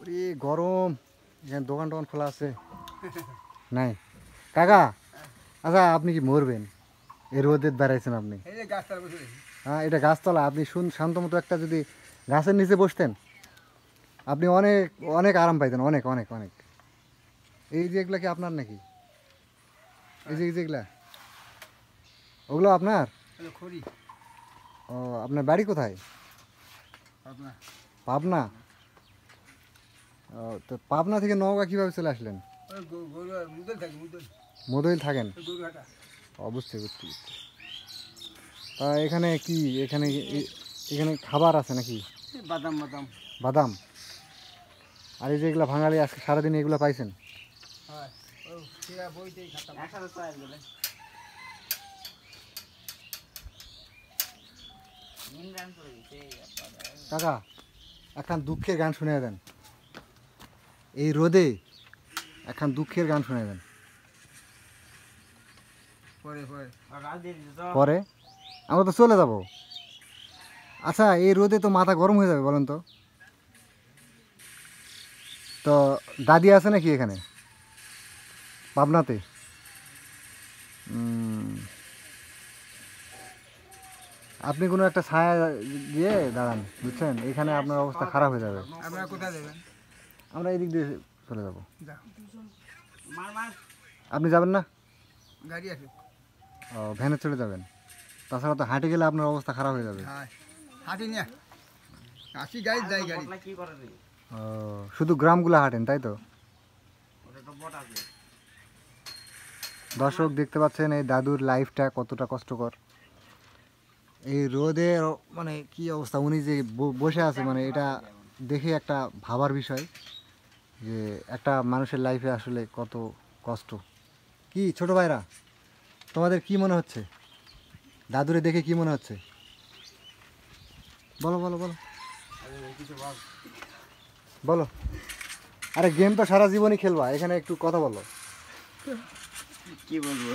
ওরে গরম, এখানে দোকান টোকান খোলা আছে নাই কাকা? আচ্ছা আপনি কি মরবেন এই রোদে দাঁড়াইছেন আপনি? হ্যাঁ এটা গাছতলা, আপনি শান্ত মতো একটা যদি গাছের নিচে বসতেন আপনি অনেক অনেক আরাম পাইতেন, অনেক অনেক অনেক। এই যে এগুলা কি আপনার নাকি? এই যে যেগুলা ওগুলো আপনার? ও আপনার বাড়ি কোথায়? পাবনা। ও তো পাবনা থেকে নওগাঁ কীভাবে চলে আসলেন? মদইল থাকেন? বুঝছি বুঝছি। তা এখানে কি এখানে এখানে খাবার আছে নাকি? বাদাম বাদাম বাদাম। আর এই যে এগুলো ভাঙালি আজকে সারাদিন এগুলো পাইছেন? কাকা একখান দুঃখের গান শুনে দেন, এই রোদে একখান দুঃখের গান শুনে দেন। পরে আমরা তো চলে যাব। আচ্ছা এই রোদে তো মাথা গরম হয়ে যাবে বলেন তো। তো দাদি আছে নাকি এখানে পাবনাতে? আপনি কোনো একটা ছায়া দিয়ে দাঁড়ান, বুঝছেন? এখানে আপনার অবস্থা খারাপ হয়ে যাবে। আপনারা কোথায় যাবেন? আমরা এই দিক দিয়ে চলে যাব। আপনি যাবেন না? গাড়ি আছে। ও ভ্যানে চলে যাবেন। তাছাড়া তো হাঁটে গেলে আপনার অবস্থা খারাপ হয়ে যাবে। হাঁটি না, আসি গাড়ি যাই গাড়ি। ও শুধু গ্রামগুলো হাঁটেন তাই তো? দর্শক দেখতে পাচ্ছেন এই দাদুর লাইফটা কতটা কষ্টকর। এই রোদে মানে কি অবস্থা, উনি যে বসে আছে মানে এটা দেখে একটা ভাবার বিষয় যে একটা মানুষের লাইফে আসলে কত কষ্ট। কি ছোট ভাইরা তোমাদের কি মনে হচ্ছে দাদুরে দেখে, কি মনে হচ্ছে বলো বলো বলো বলো। আরে গেম তো সারা জীবনই খেলবা, এখানে একটু কথা বলো। কি বলবো?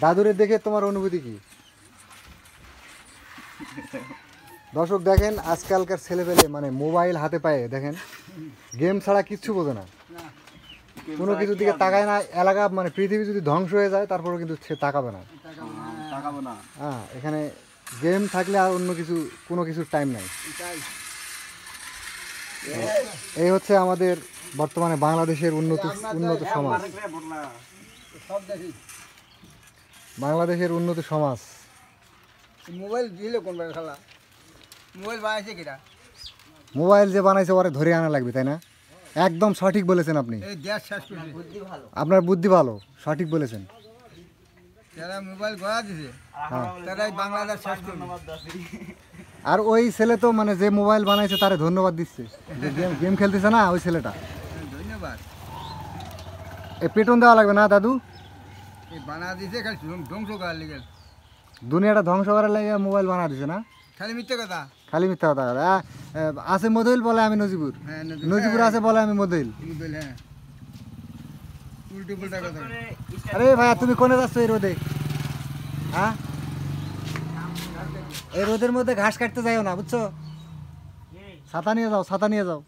দাদুরে দেখে তোমার অনুভূতি কি? দর্শক দেখেন আজকালকার ছেলেপেলে মানে মোবাইল হাতে পায়ে দেখেন গেম ছাড়া কিচ্ছু বোঝে না, কোনো কিছুর দিকে তাকায় না। এলাকা মানে পৃথিবী যদি ধ্বংস হয়ে যায় তারপরেও কিন্তু সে তাকাবে না। হ্যাঁ এখানে গেম থাকলে আর অন্য কিছু কোনো কিছুর টাইম নাই। এই হচ্ছে আমাদের বর্তমানে বাংলাদেশের উন্নত সমাজ, বাংলাদেশের উন্নত সমাজ। মোবাইল দিলে কোন খেলা? মোবাইল বানাইছে কিনা? মোবাইল যে বানাইছে ওরে ধরে আনা লাগবে তাই না? একদম সঠিক বলেছেন আপনি, আপনার বুদ্ধি ভালো, সঠিক বলেছেন। যারা মোবাইল গড়া দিছে তারাই বাংলাদেশ শেষ করবে। আর ওই ছেলে তো মানে যে মোবাইল বানাইছে তারে ধন্যবাদ দিচ্ছে, যে গেম খেলতেছে না ওই ছেলেটা। ধন্যবাদ। এ পেটন দেওয়া লাগবে না দাদু? বানা দিছে খালি ধ্বংস করার লেগে, দুনিয়াটা ধ্বংস করার লাগে মোবাইল বানা দিছে না? খালি মিথ্যে কথা, খালি মিথ্যা কথা। আছে মদইল বলে আমি নজিবুর, নজিবুর আছে বলে আমি মদইল। উল্টো পাল্টা কথা। আরে ভাইয়া তুমি কোনে যাচ্ছ এই রোদে? হ্যাঁ এই রোদের মধ্যে ঘাস কাটতে যাইও না বুঝছো, ছাতা নিয়ে যাও, ছাতা নিয়ে যাও।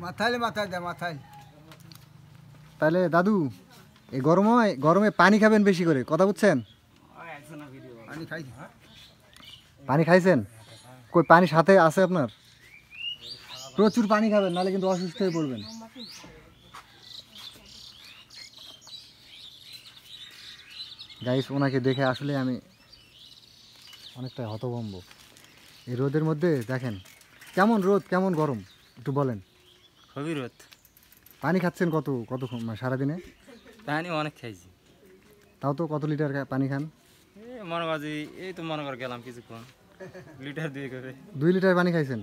মাথায় মাথায় দে মাথায়। তাহলে দাদু এই গরমে পানি খাবেন বেশি করে, কথা বুঝছেন? পানি খাইছি। পানি খাইছেন? কই পানি সাথে আছে আপনার? প্রচুর পানি খাবেন নাহলে কিন্তু অসুস্থ হয়ে পড়বেন। গাইস ওনাকে দেখে আসলে আমি অনেকটা হতভম্ব। এই রোদের মধ্যে দেখেন কেমন রোদ কেমন গরম, একটু বলেন। খুবই রোদ। পানি খাচ্ছেন কত কত সারাদিনে? পানি অনেক খাইছি। তাও তো কত লিটার পানি খান? মনে কর এই তো মনে কর গেলাম কিছুক্ষণ, লিটার 2 করে। 2 লিটার পানি খাইছেন?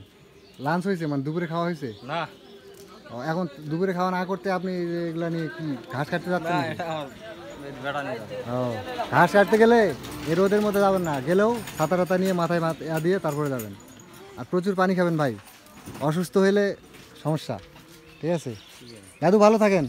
লাঞ্চ হয়েছে মানে দুপুরে খাওয়া হয়েছে না? এখন দুপুরে খাওয়া না করতে আপনি এগুলা নিয়ে কি ঘাস কাটতে যাচ্ছেন? ও ঘাস কাটতে গেলে এই রোদের মধ্যে যাবেন না, গেলেও ছাতা টাতা নিয়ে মাথায় দিয়ে তারপরে যাবেন। আর প্রচুর পানি খাবেন ভাই, অসুস্থ হলে সমস্যা। ঠিক আছে দাদু, ভালো থাকেন।